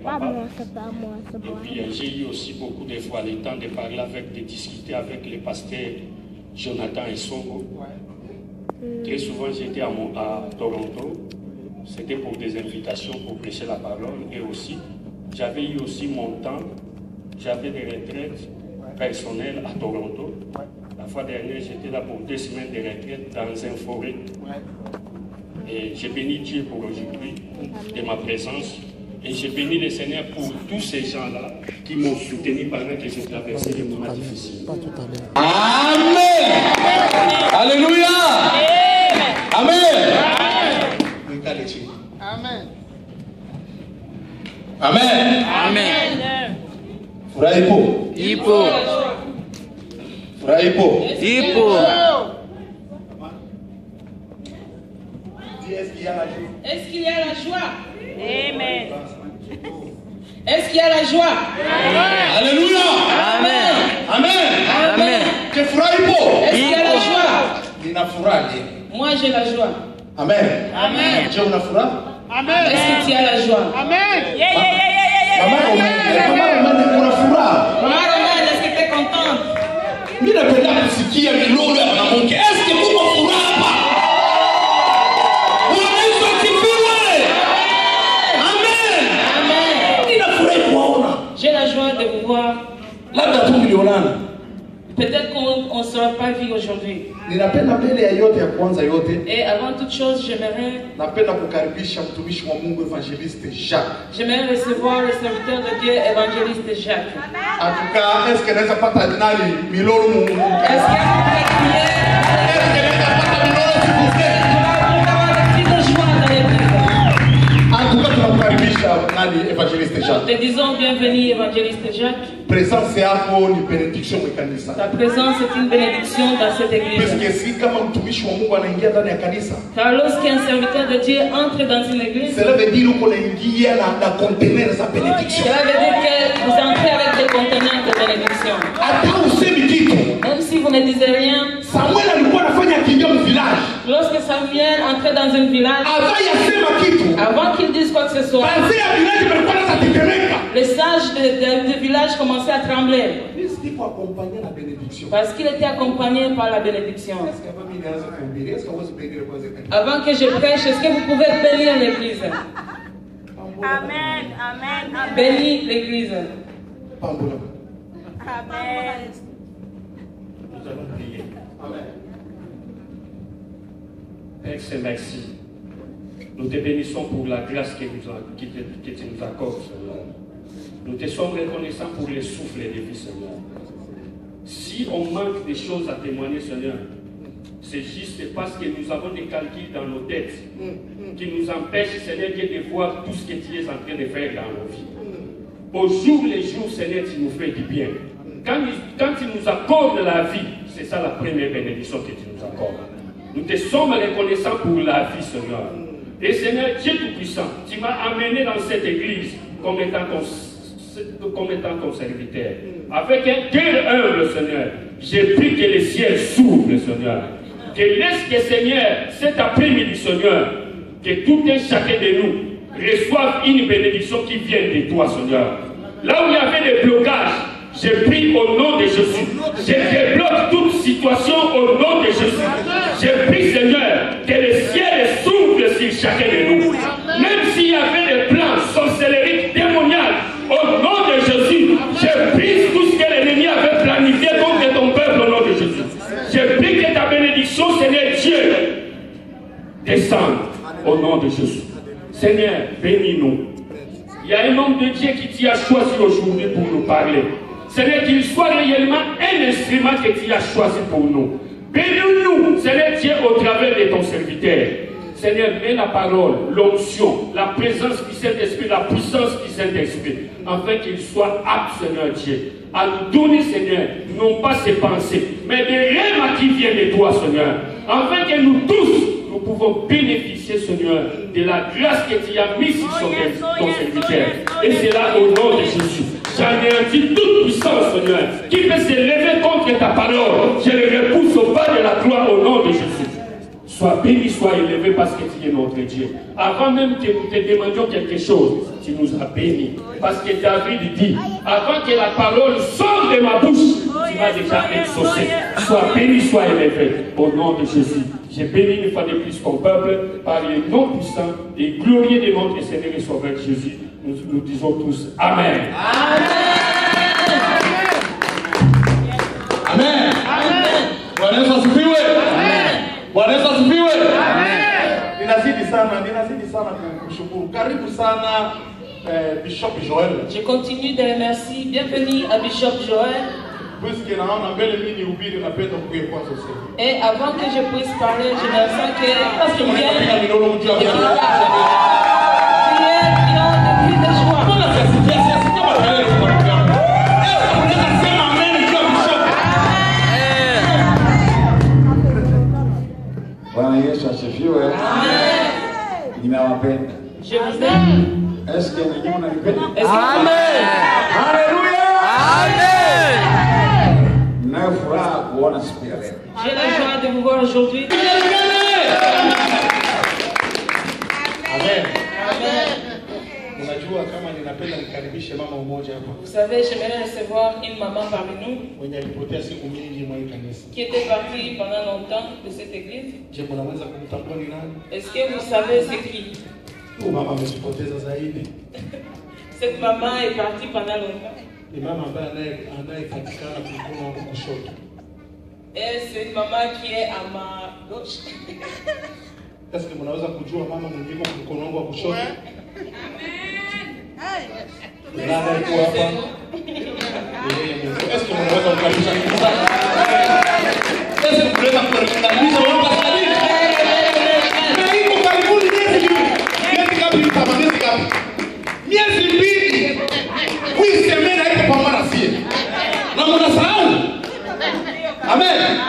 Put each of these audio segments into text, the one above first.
papa. Et puis j'ai eu aussi beaucoup de fois le temps de parler de discuter avec les pasteurs Jonathan et Songo. Très souvent j'étais à Toronto, c'était pour des invitations pour prêcher la parole. Et aussi, j'avais eu aussi mon temps, j'avais des retraites personnelles à Toronto. La fois dernière, j'étais là pour 2 semaines de retraite dans une forêt. Et j'ai béni Dieu pour aujourd'hui, de ma présence. Et j'ai béni le Seigneur pour tous ces gens-là qui m'ont soutenu pendant que j'ai traversé des moments difficiles. Amen. Alléluia. Amen. Amen. Amen. Amen. Furaha ipo. Ipo. Furaha ipo. Ipo. Est-ce qu'il y a la joie? Est-ce qu'il y a la joie? Amen. Est-ce qu'il y a la joie? Alléluia. Amen. Amen. Amen. Que furaha ipo. Est-ce qu'il y a la joie? Ninafurahi. Moi j'ai la joie. Amen. Amen. Je una furaha? Amen. Est-ce que tu as la joie? Mama Romane una furaha? Maman Romane, est-ce que tu es contente? Mimi napenda kusikia milolo ya mwanamke. Est-ce que muko furaha hapa? Bwana Yesu asifiwe. Amen. Amen. Ninafurahi kuwaona. J'ai la joie de vous voir. Labda tu milionana. Peut-être qu'on ne sera pas vu aujourd'hui. Ninapenda mbele ya yote ya kwanza yote. Et avant toute chose, j'aimerais kukaribisha mtumishi wa Mungu Evangeliste Jacques. J'aimerais recevoir le serviteur de Dieu, évangéliste Jacques. En tout cas, est-ce que nous avons pas nani milolo Mungu? Est-ce que vous pouvez crier? Est-ce que nous avons pas milolo s'il vous plaît? Nous avons des cris de joie dans l'église. En tout cas, tunakukaribisha nani Evangeliste Jacques. Te disons bienvenue, évangéliste Jacques. Présence yako ni benediction kwa kanisa. Ta présence est une bénédiction dans cette église. Parce que si kama mtumishi wa Mungu anaingia ndani ya kanisa, Car lorsqu'un serviteur de Dieu entre dans une église, cela veut dire qu'on ingia na conteneur sa bénédiction. cela veut dire que vous entrez avec des conteneurs de bénédiction. Hata usemi kitu. Même si vous ne disiez rien, Samuel alikuwa anafanya kimbia mu village. lorsque Samuel entrait dans un village, avant qu'il dise quoi que ce soit, les sages du village commençaient à trembler. Parce qu'il était accompagné par la bénédiction. Avant que je prêche, est-ce que vous pouvez bénir l'église? Amen. Amen. Bénis l'église. Amen. Nous allons prier. Amen. Père, c'est merci. Nous te bénissons pour la grâce que tu nous accordes, Seigneur. Nous te sommes reconnaissants pour le souffle de vie, Seigneur. Si on manque des choses à témoigner, Seigneur, c'est juste parce que nous avons des calculs dans nos têtes qui nous empêchent, Seigneur, de voir tout ce que tu es en train de faire dans nos vies. Au jour le jour, Seigneur, tu nous fais du bien. Quand tu nous accordes la vie, c'est ça la première bénédiction que tu nous accordes. Nous te sommes reconnaissants pour la vie, Seigneur. Et Seigneur, Dieu Tout-Puissant, tu m'as amené dans cette église comme étant ton serviteur. Avec un cœur humble, Seigneur, j'ai pris que les ciels s'ouvrent, Seigneur. Que laisse que, Seigneur, cet après-midi, Seigneur, que tout un chacun de nous reçoive une bénédiction qui vient de toi, Seigneur. Là où il y avait des blocages, j'ai pris au nom de Jésus. Je débloque toute situation au nom de Jésus. J'ai pris, Seigneur, que le ciel s'ouvre sur chacun de nous. Même s'il y avait des plans sorcelleries démoniaques, au nom de Jésus, j'ai pris tout ce que l'ennemi avait planifié contre ton peuple au nom de Jésus. J'ai pris que ta bénédiction, Seigneur Dieu, descende au nom de Jésus. Seigneur, bénis-nous. Il y a un homme de Dieu qui t'y a choisi aujourd'hui pour nous parler. Seigneur, qu'il soit réellement un instrument que tu as choisi pour nous. Bénis-nous, Seigneur Dieu, au travers de ton serviteur. Seigneur, mets la parole, l'onction, la présence du Saint-Esprit, la puissance du Saint-Esprit, afin qu'il soit apte, Seigneur Dieu, à nous donner, Seigneur, non pas ses pensées, mais des rêves qui viennent de toi, Seigneur, afin que nous tous, nous pouvons bénéficier, Seigneur, de la grâce que tu as mise sur ton serviteur. Et c'est là au nom de Jésus. J'anéantis toute puissance, Seigneur, qui peut se lever contre ta parole. Je le repousse au bas de la croix au nom de Jésus. Sois béni, sois élevé parce que tu es notre Dieu. Avant même que nous te demandions quelque chose, tu nous as bénis. Parce que David dit, avant que la parole sorte de ma bouche, tu m'as déjà exaucé. Sois béni, sois élevé. Au nom de Jésus. J'ai béni une fois de plus ton peuple par le nom puissant et glorieux de notre Seigneur et Sauveur Jésus. Nous disons tous Amen. Amen. Bwana Yesu asifiwe. Bwana Yesu asifiwe. Ninazidi sana kushukuru. Karibu sana Bishop Joel. Je continue de remercier. Bienvenue à Bishop Joel. Puisque naona mbele mimi nihubiri napenda kuye kwanza sasa. Et avant que je puisse parler, je me sens que Parce que mnapiga minolo mtu ya Bwana Yesu asifiwe. Amen. Ninawapenda. Je vous aime. Est-ce que ninyi mnanipenda? Amen. Haleluya. Amen. Ninayo furaha kuona siku ya leo. J'ai la joie de vous voir aujourd'hui. Amen. Amen. Unajua kama ninapenda nikaribishe mama mmoja hapa. Vous savez, j'aimerais recevoir une maman parmi nous Mwenye alipotea siku mingi mwa kanisa. qui était partie pendant longtemps de cette église. Je mnaweza kumtambua ni nani? Est-ce que vous savez c'est qui? Huyu mama amejipoteza zaidi. Cette maman est partie pendant longtemps. Ni mama ambaye anayepatikana mkono wa kushoto. Et c'est une maman qui est à ma gauche. Est-ce que mnaweza kujua mama mwenye mkono wangu wa kushoto? Nani alikuwa hapa? Est-ce que mnaweza kukaribisha kanisa? Est-ce que mnaweza kukaribisha watu wasali? Na iko karibuni miezi ngapi mtamanezi ngapi? Miezi mbili. Huyu semena iko pamoja na sie. Na mnasahau? Amen.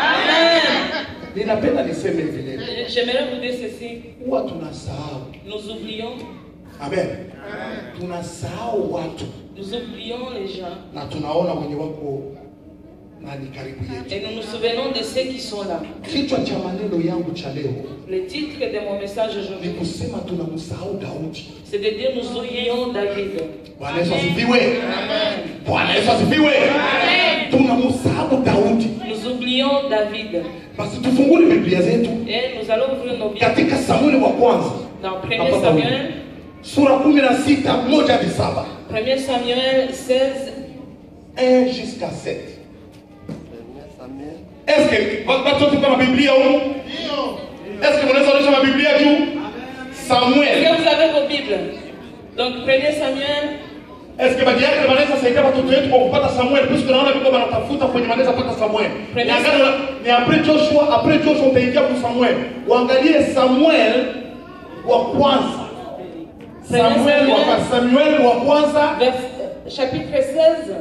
Ninapenda niseme hivi leo. J'aimerais vous dire ceci. Huwa tunasahau. Nous oublions. Amen. Tunasahau watu. Nous oublions les gens. Na tunaona wenye wako nani karibu yetu. Et nous nous souvenons de ceux qui sont là. Kichwa cha maneno yangu cha leo Le titre de mon message ni aujourd'hui, kusema tunamsahau Daudi. c'est de dire nous oublions David. Bwana Yesu asifiwe. Bwana Yesu asifiwe. Tunamsahau Daudi. Nous oublions David. Basi tufungule Biblia zetu Et nous allons ouvrir nos Bibles katika Samueli wa kwanza dans 1 Samuel. sura 16 1 hadi 7. 1 Samuel 16. 1 jusqu'à 7. Est-ce que watu tuko na Biblia huko? Ndio. Est-ce que mnaweza onyesha Biblia juu? Est-ce Samuel. que vous avez vos Bibles? Donc 1 Samuel. Est-ce que baadhi yake wanaweza saidia watoto wetu kwa kupata Samuel puisque naona biko wanatafuta kwenye wanaweza pata Samuel. Ni après Joshua utaingia kwa Samuel. Uangalie Samuel wa kwanza. Samuel wa kwanza Chapitre 16,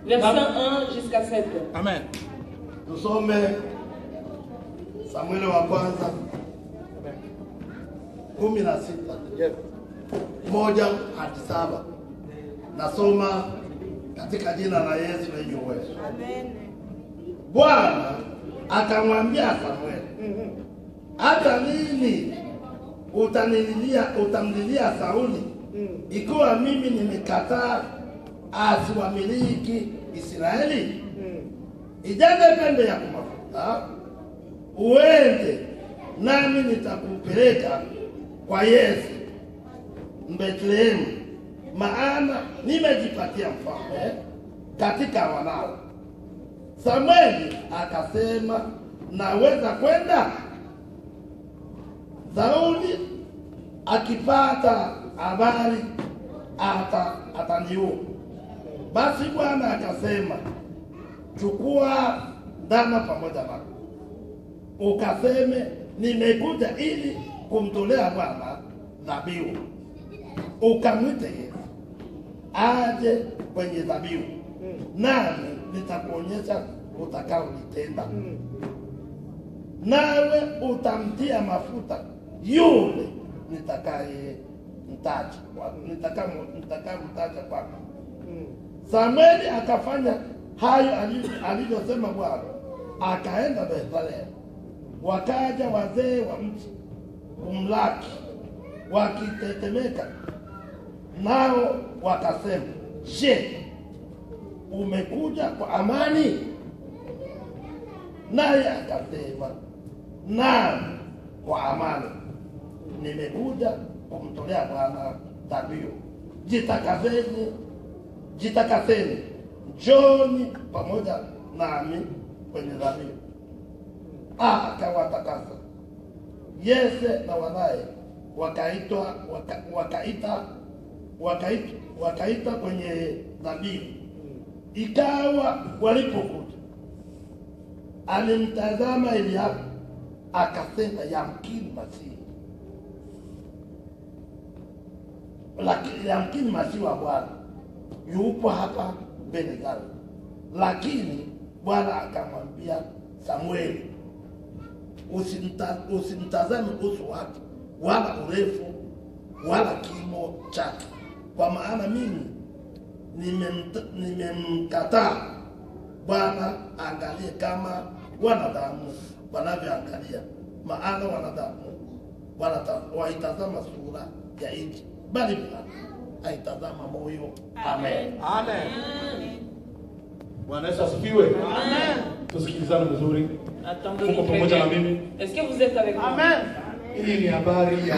verset 1 jusqu'à 7. Amen. Tusome Samueli wa kwanza 16 1 hadi 7. Nasoma katika jina la Yesu lenye uwezo. Amen. Bwana akamwambia Samueli, hata lini utamlilia Sauli ikiwa mimi nimekataa asiwamiliki Israeli? Ijaze pembe ya mafuta uende, nami nitakupeleka kwa Yese Bethlehemu, maana nimejipatia mfalme katika wanao. Samueli akasema, naweza kwenda? Sauli akipata habari ataniua. Basi Bwana akasema, chukua ndama pamoja nako, ukaseme, nimekuja ili kumtolea Bwana dhabihu. Ukamwite Yesu aje kwenye dhabihu, nami nitakuonyesha utakaolitenda. Nawe utamtia mafuta yule nitakayemtaja kwako. Samueli akafanya hayo alivyosema Bwana, akaenda Bethlehemu wakaja wazee wa mji kumlaki wakitetemeka, nao wakasema, je, umekuja kwa amani? Naye akasema, naam, kwa amani nimekuja kumtolea Bwana dhabihu. Jitakaseni, njooni pamoja nami kwenye dhabihu. Akawatakasa. Yese na wanaye wakaita kwenye dhabihu. Ikawa walipokuja, alimtazama Eliabu, akasema, yamkini Masihi, lakini yamkini Masihi wa Bwana yupo hapa mbele zangu. Lakini Bwana akamwambia Samueli, usimtazame uso wake wala urefu wala kimo chake, kwa maana mimi nimemkataa. Bwana angalie kama wanadamu wanavyoangalia, maana wanadamu waitazama sura ya nje, bali Bwana aitazama moyo. Amen. Amen. Bwana Yesu asifiwe. Amen. Tusikilizane vizuri. Attendez-vous Uko pamoja na mimi? Est-ce que vous êtes avec moi? Amen. Hii ni habari ya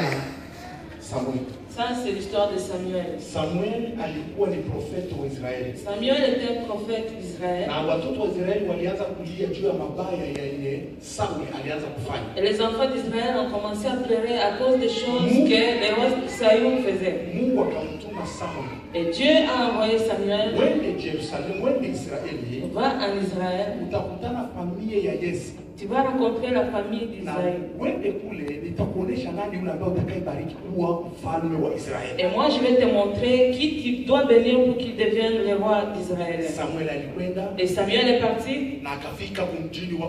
Samuel. Ça, c'est l'histoire de Samuel. Samuel alikuwa ni profeti wa Israeli. Samuel était un prophète d'Israël. Na watoto wa Israeli walianza kulia juu ya mabaya yenye Samuel alianza kufanya. Et les enfants d'Israël ont commencé à pleurer à cause des choses que les rois de Saül faisaient. Mungu akamtuma Samuel. Et Dieu a envoyé Samuel. Wende Jerusalem, wende Israeli. Va en Israël. Utakutana familia ya Yese. Tu vas rencontrer la famille d'Israël. Wende kule nitakuonesha nani yule ambaye utakayebariki kuwa mfalme wa Israeli. Et moi je vais te montrer qui tu dois bénir pour qu'il devienne le roi d'Israël. Samuel alikwenda. Et Samuel est parti. Na akafika kumjini wa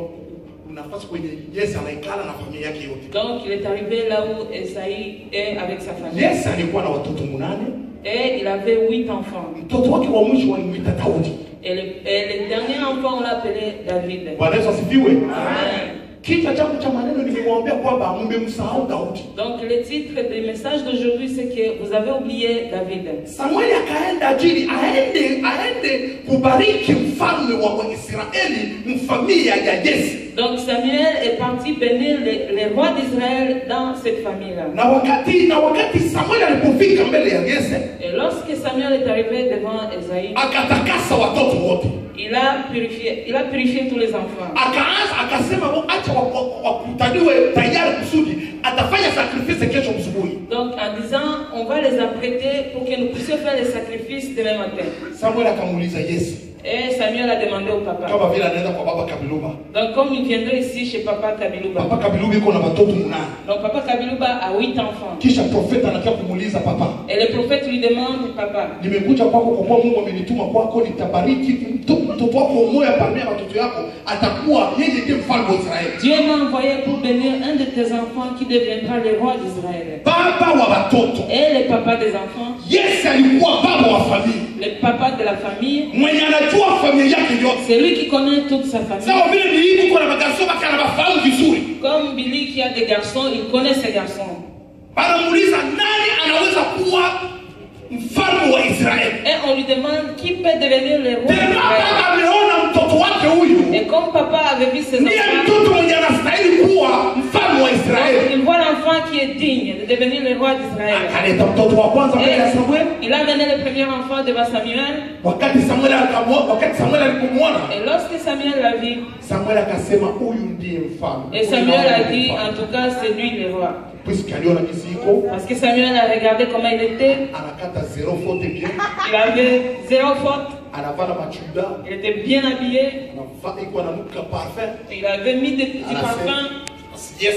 nafasi kwenye Yese anaikala na familia yake yote. Donc il est arrivé là où Esaïe est avec sa famille. Yese alikuwa na watoto 8. Et il avait 8 enfants. Mtoto wake wa mwisho walimwita Daudi. Et le dernier enfant on l'appelait David. Bwana Yesu asifiwe. Amen. Kichwa changu cha maneno nimemwambia kwamba mmemsahau Daudi. Donc le titre du message d'aujourd'hui c'est que vous avez oublié David. Samuel akaenda ajili aende kubariki mfalme wa Israeli, mfamilia ya Yese. Donc Samuel est parti bénir les rois d'Israël dans cette famille-là. Na wakati Samuel alipofika mbele ya Yese, et lorsque Samuel est arrivé devant Esaïe, akatakasa watoto wote. Il a purifié tous les enfants. Akasema acha wakutaniwe tayari kusudi atafanya sacrifice kesho msubuhi. Donc en disant on va les apprêter pour que nous puissions faire les sacrifices demain matin. Samuel akamuuliza Yese. Et Samuel a demandé au papa. Kama vile anaenda kwa baba Kabiluba. Donc comme il viendrait ici chez papa Kabiluba. Papa Kabiluba iko na watoto 8. Donc papa Kabiluba a 8 enfants. Kisha profeta anakia kumuuliza papa. Et le prophète lui demande, papa, nimekuja kwako kwa kuwa Mungu amenituma kwako nitabariki mtoto wako mmoja parmi watoto yako atakuwa yeye ndiye mfalme wa Israeli. Dieu m'a envoyé pour bénir un de tes enfants qui deviendra le roi d'Israël. Baba wa watoto. Et le papa des enfants. Yes, alikuwa baba wa familia. Le papa de la famille. Mwenye anajua familia yake yote. C'est lui qui connaît toute sa famille. Sawa vile Billy kuna magarso bakana bafahamu vizuri. Comme Billy qui a des garçons, il connaît ses garçons. Anamuuliza nani anaweza kuwa mfalme wa Israeli? Et on lui demande qui peut devenir le roi d'Israël. Ameona mtoto wake huyu. Et comme papa avait vu ses enfants, ndiye mtoto mwenye anastahili kuwa mfalme wa Israeli. Il voit l'enfant qui est digne de devenir le roi d'Israël. Akaleta mtoto wa kwanza mbele ya Samuel. Il a amené le premier enfant devant Samuel. Wakati Samuel alipomwona, et lorsque Samuel l'a vu, Samuel akasema huyu ndiye mfalme. Et Samuel a dit en tout cas c'est lui le roi. Parce que Samuel a regardé comment il était. Il avait 0 faute. Il était bien habillé. Il avait mis des petits parfums. Et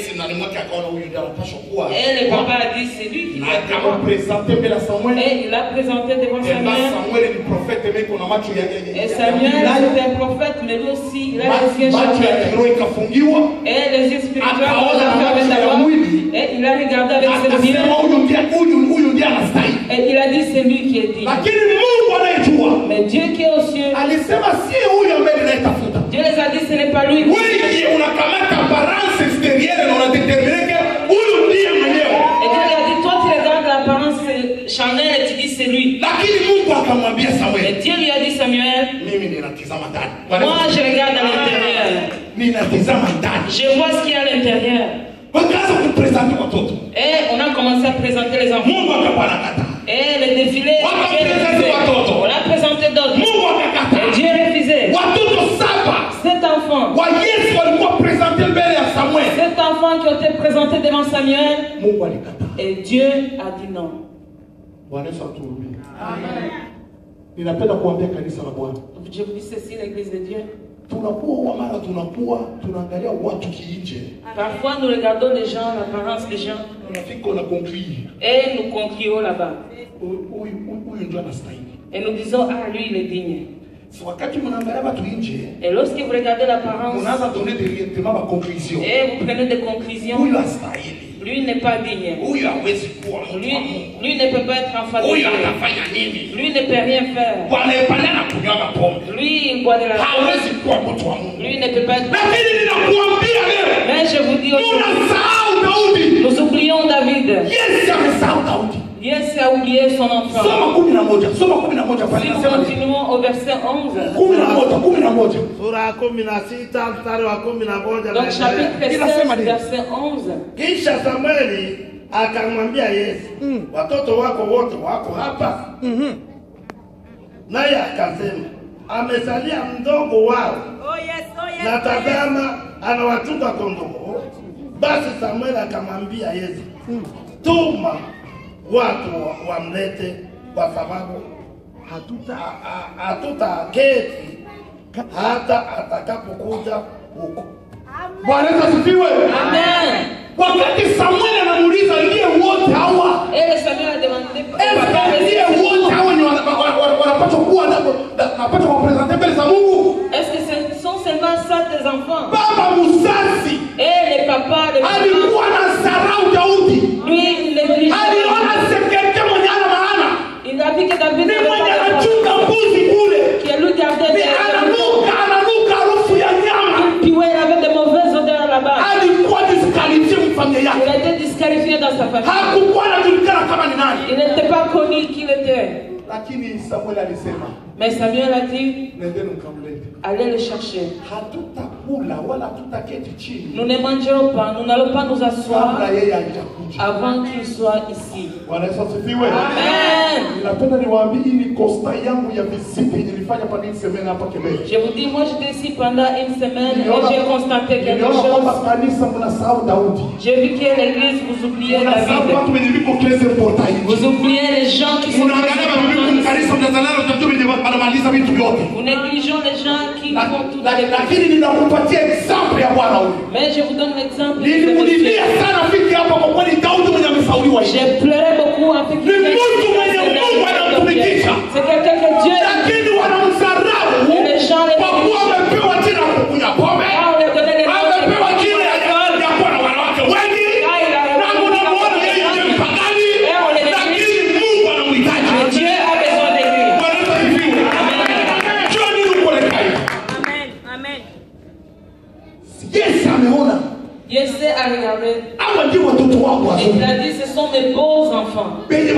le papa a dit c'est lui qui l'a présenté. Et il l'a présenté devant Samuel. Et Samuel était un prophète, mais lui aussi il a les yeux fermés. Et les yeux spirituels et il a regardé avec ses yeux. Et il a dit c'est lui qui est dit. Mais Dieu qui est aux cieux, Dieu les a dit ce n'est pas lui. unadetermine ke huyu ndiye mwenyewe. Et Dieu lui a dit, toi tu regardes l'apparence charnelle et tu dis c'est lui. Lakini Mungu akamwambia Et Samuel, Dieu lui a dit, Samuel, mimi ninatizama ndani. moi je regarde à l'intérieur. Ninatizama ndani. Je vois ce qu'il y a à l'intérieur. Wakaanza kupresente watoto. Et on a commencé à présenter les enfants. Mungu akapana kata. Et le défilé, Dieu refusait. On a présenté d'autres. Mungu akakata. Et Dieu refusait. Watoto 7 enfants. wa Yesu walikuwa presente mbele ya Samuel. 7 enfants qui ont été présentés devant Samuel. Mungu alikata. Et Dieu a dit non. Bwana Yesu atuhurumie. Amen. Ninapenda kuambia kanisa la Bwana. Je vous dis ceci, l'église de Dieu. Tunakuwa mara tunaangalia watu kiinje. Parfois nous regardons les gens, l'apparence des gens. Tunafika na conclure. Et nous concluons là-bas. Huyu ndio anastahili. Et nous disons, ah lui il est digne. Si wakati mnaangalia watu nje. Et lorsque vous regardez l'apparence. Mnaanza donner directement ma conclusion. Et vous prenez des conclusions. Huyu astahili. Lui n'est pas digne. Huyu hawezi kuwa mtu wa Mungu. Lui ne peut pas être enfant de Huyu Dieu. anafanya nini? Lui ne peut rien faire. Wanapanda kunywa pombe. Lui il boit de la hawezi kuwa mtu wa Mungu. Lui ne peut pas être. Lakini ninakuambia leo. Mais je vous dis aujourd'hui. Tunasahau Daudi. Nous oublions David. Yes, amesahau Daudi. Yes a oublié son enfant. Soma 11. Soma 11 pale. Si nous continuons au verset 11. 11. Sura 16 mstari wa 11. Donc chapitre 16 verset 11. Kisha Samueli akamwambia Yesu, watoto wako wote wako hapa? Naye akasema, amesalia mdogo wao. Na tazama anawachunga kondoo. Basi Samueli akamwambia Yesu, tuma watu wamlete, kwa sababu hatutaketi hata atakapokuja huko. Bwana asifiwe. Amen. Wakati Samuel anamuuliza ndiye wote hawa? Et Samuel a demandé ndiye wote hawa ni wanapaswa kuwa napaswa kupresenter mbele za Mungu? Est-ce que ce sont seulement ça tes enfants? Baba mzazi. Et les papas de alikuwa na sarau Daudi. Lui il néglige. Aliona sekete mwenye ana maana. Il a vu que David ni mwenye anachunga mbuzi kule. Qui lui gardait des ananuka harufu ya nyama. Puis ouais, il avait de mauvaises odeurs là-bas. Alikuwa disqualifié mfamilia yake. Il a été disqualifié dans sa famille. Hakukuwa anajulikana kama ni nani. Il n'était pas connu qui il était. Lakini Samuel alisema. Mais Samuel a dit, allez le chercher. Nous ne mangerons pas, nous n'allons pas nous asseoir avant qu'il soit ici. Amen. Je vous dis, moi j'étais ici pendant une semaine et j'ai constaté quelque chose. J'ai vu que l'église, vous oubliez David. Vous oubliez les gens qui sont Nous négligeons les gens qui font tout. Mais je vous donne l'exemple. J'ai pleuré beaucoup avec c'est quelqu'un que Dieu et les gens les Yes, a regardé. Et il a dit, ce sont mes beaux enfants. Mes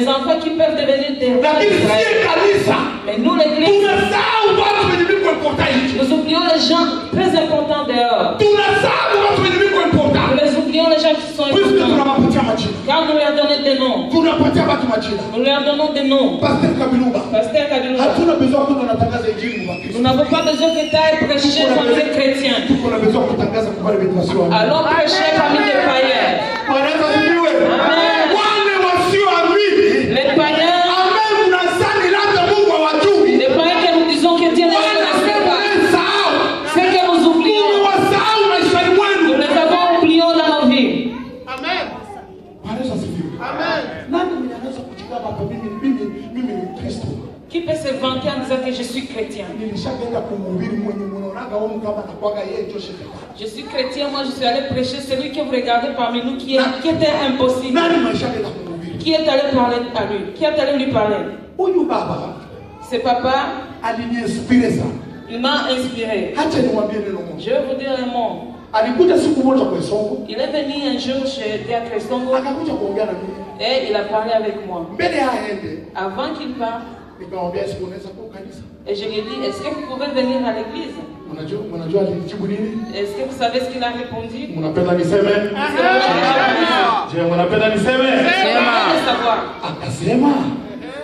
enfants qui peuvent devenir des rois d'Israël. Mais nous, l'église, nous oublions les gens très importants dehors. Nous les oublions les gens qui sont importants. Car nous leur donnons des noms. Nous leur donnons des noms. Pasteur Kabilouba. Nous n'avons pas besoin que tu ailles prêcher parmi les chrétiens. Allons prêcher parmi les païens. Les païens. Les païens que nous disons que Dieu ne connaît pas. C'est que nous oublions. Nous les avons oubliés dans nos vies. Amen. Qui peut se vanter en disant que je suis chrétien? Je suis chrétien, moi je suis allé prêcher celui que vous regardez parmi nous qui était impossible. Qui est allé parler à lui? Qui est allé lui parler? Ce papa Il m'a inspiré. Je vais vous dire un mot. Il est venu un jour chez Diacre Songo et il a parlé avec moi. Avant qu'il parte, et je lui ai dit, est-ce que vous pouvez venir à l'église? Est-ce que vous savez ce qu'il a répondu?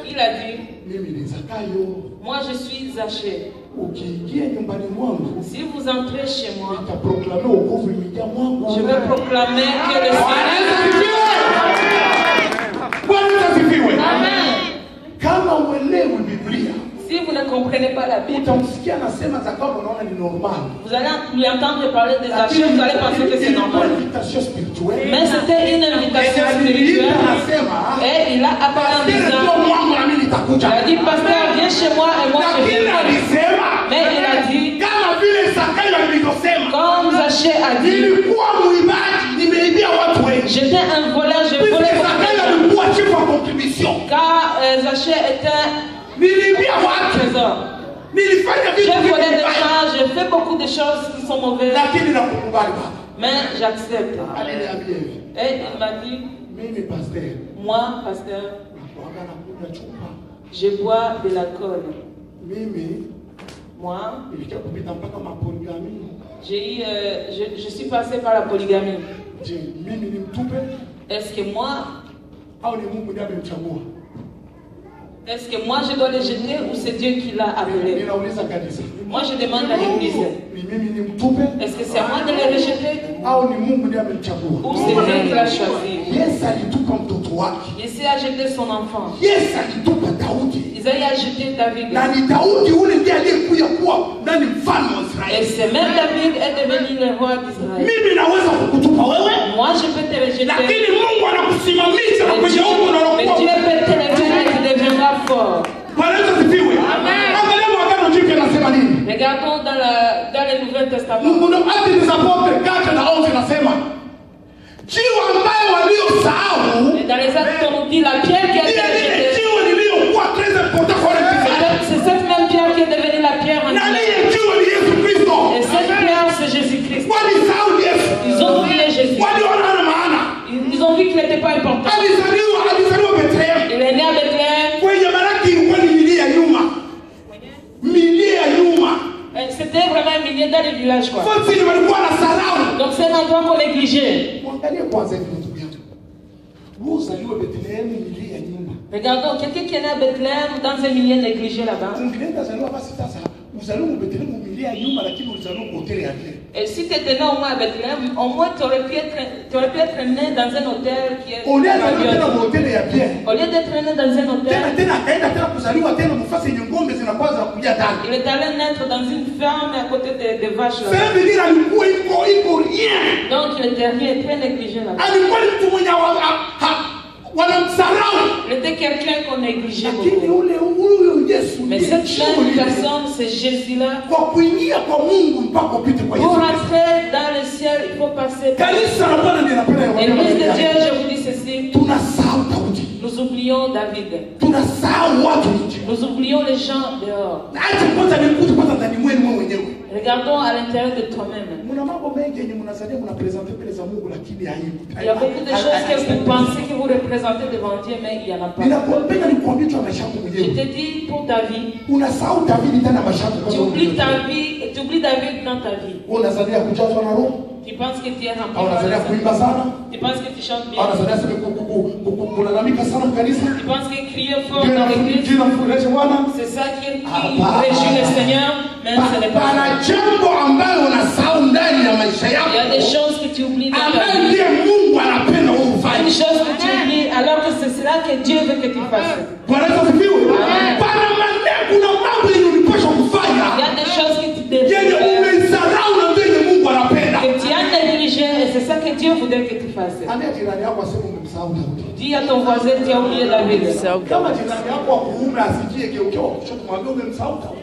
Il a dit, moi je suis Zaché. Si vous entrez chez moi, je vais proclamer que le Seigneur. Amen. Si vous ne comprenez pas la Bible, vous allez lui entendre parler des achats, vous allez penser que c'est normal. Mais c'était une invitation spirituelle. Et il a appelé en disant, il a dit, pasteur, viens chez moi et moi je viens. Mais il a dit, comme Zaché a dit, j'étais un voleur, je volais car Zaché était trésor. J'ai volé des gens, j'ai fait beaucoup de choses qui sont mauvaises. Mais j'accepte. Et il m'a dit, moi, pasteur, je bois de l'alcool. Moi, je suis passé par la polygamie. Est-ce que moi, je dois les jeter ou c'est Dieu qui l'a appelé? Moi je demande à l'église, est-ce que c'est à moi de les rejeter ou c'est Dieu qui l'a choisi? Isaïe a jeté son enfant. Isaïe a jeté David. Et c'est même David est devenu le roi d'Israël. Moi je peux te rejeter. Mais Dieu peut te lever et tu deviendras fort. Amen. Regardons dans le Nouveau Testament. Et dans les actes, on nous dit la pierre qui a été rejetée. C'est cette même pierre qui est devenue la pierre en et cette pierre, c'est Jésus-Christ. Ils ont oublié Jésus. Ils ont vu qu'il n'était pas important. Il est né à Bethléem. C'était vraiment un millier dans les villages. Quoi. Donc c'est un endroit qu'on négligeait. Regardons, quelqu'un qui est né à Bethléem dans un millier négligé là-bas. Et si tu étais né au moins à Bethléem, au moins tu aurais pu être né dans un hôtel qui est. Au lieu d'être né dans un hôtel, il est allé naître dans une ferme à côté des vaches. Donc le terrier est très négligé là-bas. Il était quelqu'un qu'on négligeait beaucoup. Mais cette même personne, c'est Jésus-là. Pour rentrer dans le ciel, il faut passer par l'Église de Dieu. Je vous dis ceci. Nous oublions David. Nous oublions les gens dehors. Regardons à l'intérieur de toi-même. Il y a beaucoup de choses que vous pensez que vous représentez devant Dieu, mais il n'y en a pas. Je te dis pour ta vie. Tu oublies ta vie et tu oublies David dans ta vie. Tu penses que tu es rempli. Tu penses que tu chantes bien. Tu penses que crier fort dans l'église, c'est ça qui réjouit le Seigneur, mais ce n'est pas ça. Il y a des choses que tu oublies dans ta vie. Une chose que tu oublies alors que c'est cela que Dieu veut que tu fasses. Il y a des choses que tu devrais faire, que tu as négligé, et c'est ça que Dieu voudrait que tu fasses. Dis à ton voisin, tu as oublié David.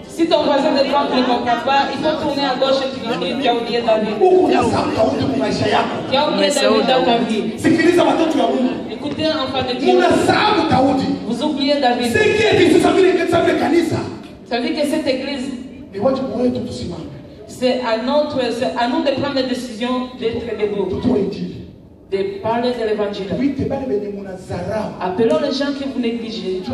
Si ton voisin de droite ne comprend pas, il faut tourner à gauche et tu lui dis, tu as oublié David. Tu as oublié David dans ta vie. Écoutez, enfant de Dieu. Vous oubliez David. Ça veut dire que cette église C'est à nous de prendre la décision d'être debout, de parler de l'évangile. Appelons les gens que vous négligez. Ce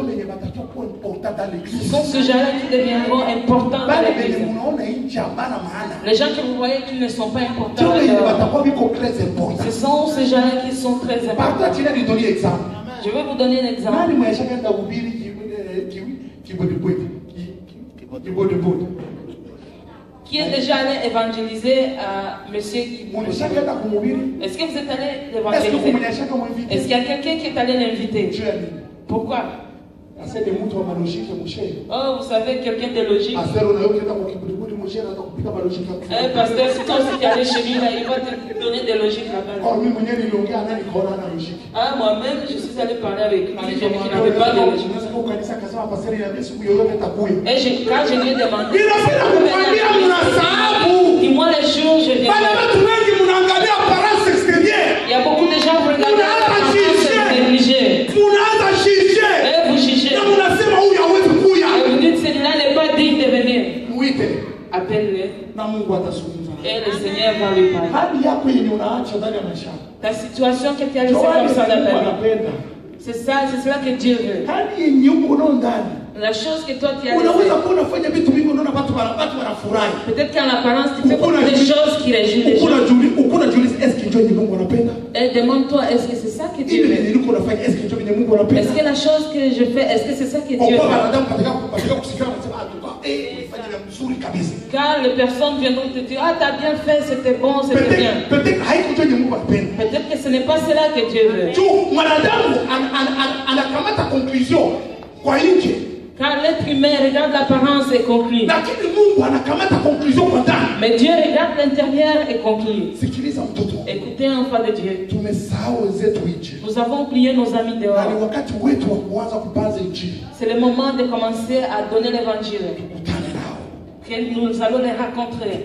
sont ces gens-là qui deviendront importants dans l'église. Les gens que vous voyez qui ne sont pas importants, ce sont ces gens-là qui sont très importants. Je vais vous donner un exemple. Qui est déjà allé évangéliser monsieur Kiboudi? Est-ce que vous êtes allé l'évangéliser? Est-ce qu'il y a quelqu'un qui est allé l'inviter? Pourquoi? Oh, vous savez, quelqu'un de logique. Pasteur, si toi aussi tu es allé chez lui, là, il va te donner des logiques là-bas. Ah, moi-même, je suis allé parler avec lui, mais qui n'avait pas de logique. Et quand je lui ai demandé, dis-moi les jours, je viens. Il y a beaucoup de gens qui regardent l'apparence négligée. Et vous jugez. Et vous dites, celui-là n'est pas digne de venir. Appelle-le. Et le Seigneur va lui parler. Ta situation que tu as laissée comme ça dans ta vie. C'est ça, c'est cela que Dieu veut. La chose que toi tu as laissée. Peut-être qu'en apparence tu fais beaucoup de choses qui réjouissent les gens. Et demande-toi, est-ce que c'est ça que Dieu veut? Est-ce que la chose que je fais, est-ce que c'est ça que Dieu veut? Car les personnes viendront te dire, ah, t'as bien fait, c'était bon, c'était bien. Peut-être que ce n'est pas cela que Dieu veut. Car l'être humain regarde l'apparence et conclut. Mais Dieu regarde l'intérieur et conclut. Écoutez, enfant de Dieu. Nous avons oublié nos amis dehors. C'est le moment de commencer à donner l'évangile. Que nous allons les rencontrer.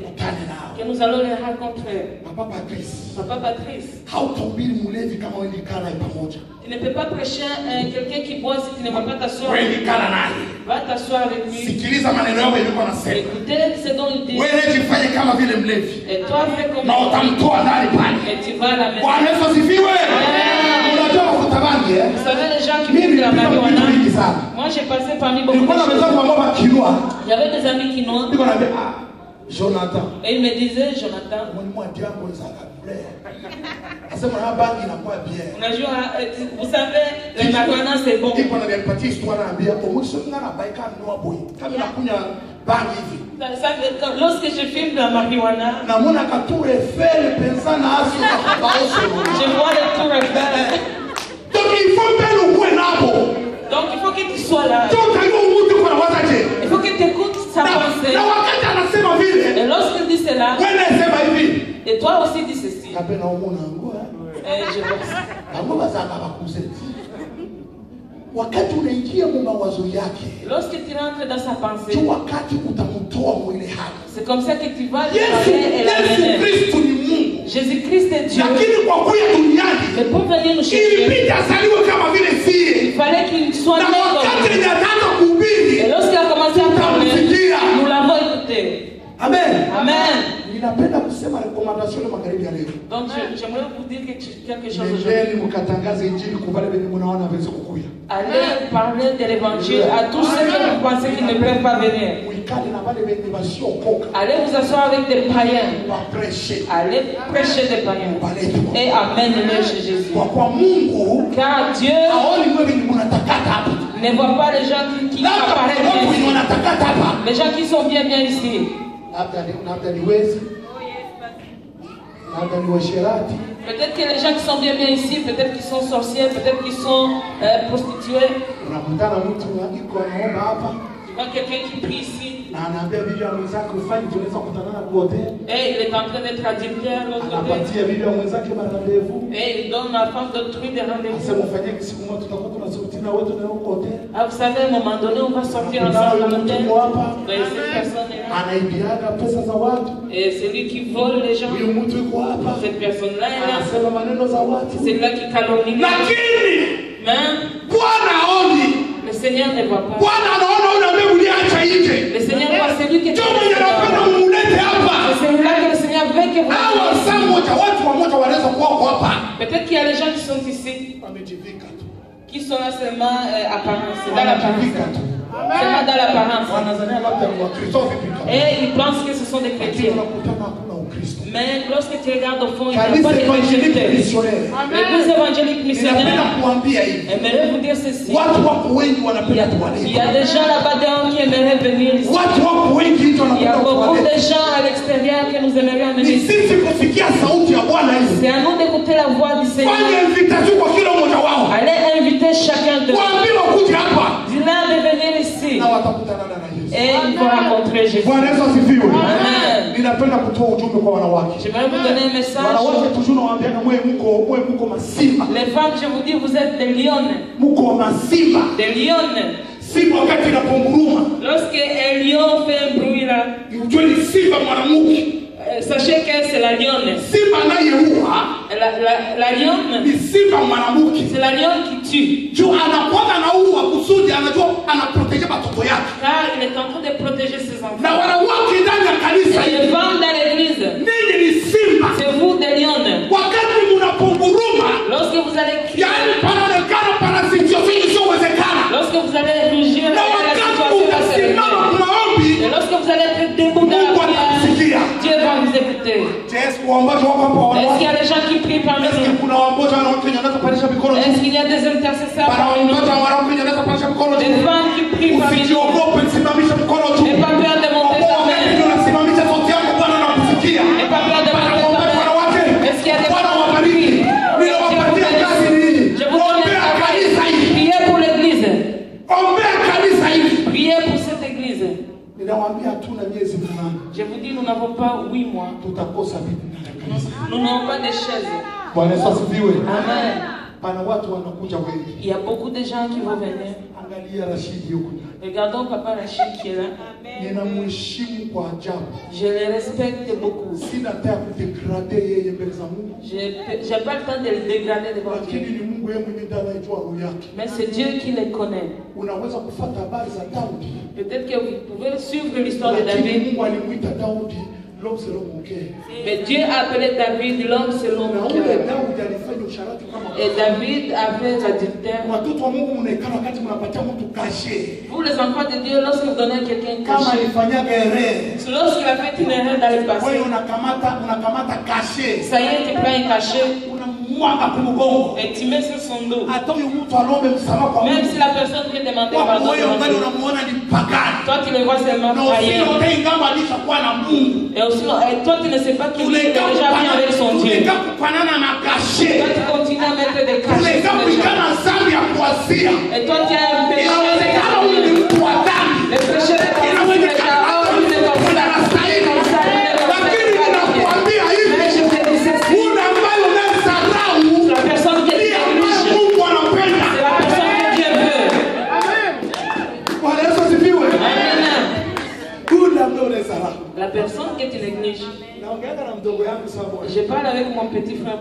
Que nous allons les rencontrer. Papa Patrice. Tu ne peux pas prêcher quelqu'un qui boit si tu ne vas pas t'asseoir. Va t'asseoir avec lui. Écoutez ce dont il dit. Et toi fais comme lui. Et tu vas à la maison. Vous savez les gens qui fument de la marijuana. Moi j'ai passé parmi beaucoup de gens. J'avais des amis qui n'ont. Jonathan. Et il me disait, Jonathan. Vous savez, le marijuana c'est bon. Lorsque je fume de la marijuana, je vois le tour Eiffel. Donc il faut que tu sois là. Il faut que tu écoutes sa pensée. Et lorsqu'il dit cela, et toi aussi dis ceci. Et je lorsque tu rentres dans sa pensée, c'est comme ça que tu vas lui parler et l'amener. Jésus-Christ est Dieu. Mais pour venir nous chercher, il fallait qu'il soit né comme nous. Et lorsqu'il a commencé à parler, nous l'avons écouté. Amen. Amen. Donc j'aimerais vous dire quelque chose aujourd'hui. Allez parler de l'évangile à tous ceux qui vous pensez qu'ils ne peuvent pas venir. Allez vous asseoir avec des païens. Allez prêcher des païens. Et amène-les chez Jésus. Car Dieu ne voit pas les gens qui apparaissent ici. Les gens qui sont bien ici. Peut-être que les gens qui sont bien ici, peut-être qu'ils sont sorciers, peut-être qu'ils sont prostituées. Tu vois quelqu'un qui prie ici. Et il est en train d'être adultère à l'autre côté. Et il donne la femme d'autrui des rendez-vous. Ah, vous savez, à un moment donné, on va sortir ensemble. Et cette personne est là. Et c'est lui qui vole les gens. Cette personne-là est là. C'est là qui calomnie. Mais le Seigneur ne voit pas. Le Seigneur voit celui qui est que vous... Peut-être qu'il y a des gens qui sont ici, qui sont là seulement apparence, dans l'apparence. Seulement dans l'apparence. Et ils pensent que ce sont des chrétiens. Mais lorsque tu regardes au fond, il n'y a pas d'évangélique missionnaire. L'église évangélique missionnaire, aimerait vous dire ceci. Il y a des gens là-bas dehors qui aimeraient venir ici. Il y a beaucoup de gens à l'extérieur que nous aimerions venir ici. C'est à nous d'écouter la voix du Seigneur. Allez inviter chacun d'eux. Dis-leur de venir ici. Et il faut rencontrer Jésus. Amen. J'aimerais vous donner un message. Les femmes, je vous dis, vous êtes des lionnes. Des lionnes. Lorsque un lion fait un bruit là, sachez que c'est la lionne. La lionne, c'est la lionne qui tue. Car il est en train de protéger ses enfants. Et les femmes dans l'église, c'est vous des lionnes. Lorsque vous allez crier, lorsque vous allez rugir, et lorsque vous allez être debout dans la prière, Dieu va vous écouter. Est-ce qu'il y a des gens qui prient parmi nous? Est-ce qu'il y a des intercesseurs parmi nous? Des femmes qui prient parmi nous? N'aie pas peur de monter ta main. N'aie pas peur de monter ta main. Est-ce qu'il y a des femmes qui prient? Je vous donne un travail. Priez pour l'église. Priez pour cette église. Je vous dis, nous n'avons pas 8 mois. Nous n'avons pas de chaises. Amen. Il y a beaucoup de gens qui vont venir. Regardons Papa Rachid qui est là. Je le respecte beaucoup. Je n'ai pas le temps de le dégrader devant Dieu. Mais c'est Dieu qui les connaît. Peut-être que vous pouvez suivre l'histoire de David. Mais Dieu a appelé David l'homme selon mon cœur. Et David avait l'adultère. Vous les enfants de Dieu, lorsque vous donnez à quelqu'un caché, lorsqu'il a fait une erreur dans le passé, ça y est, tu prends un cachet et tu mets sur son dos. Même si la personne vient demander pardon, toi tu le vois seulement ailleurs. Et aussi, toi tu ne sais pas qu'il est déjà bien avec son Dieu. Toi tu continues à mettre des cachets. Et toi tu as un péché. Le péché de la personne que tu négliges. Je parle avec mon petit frère.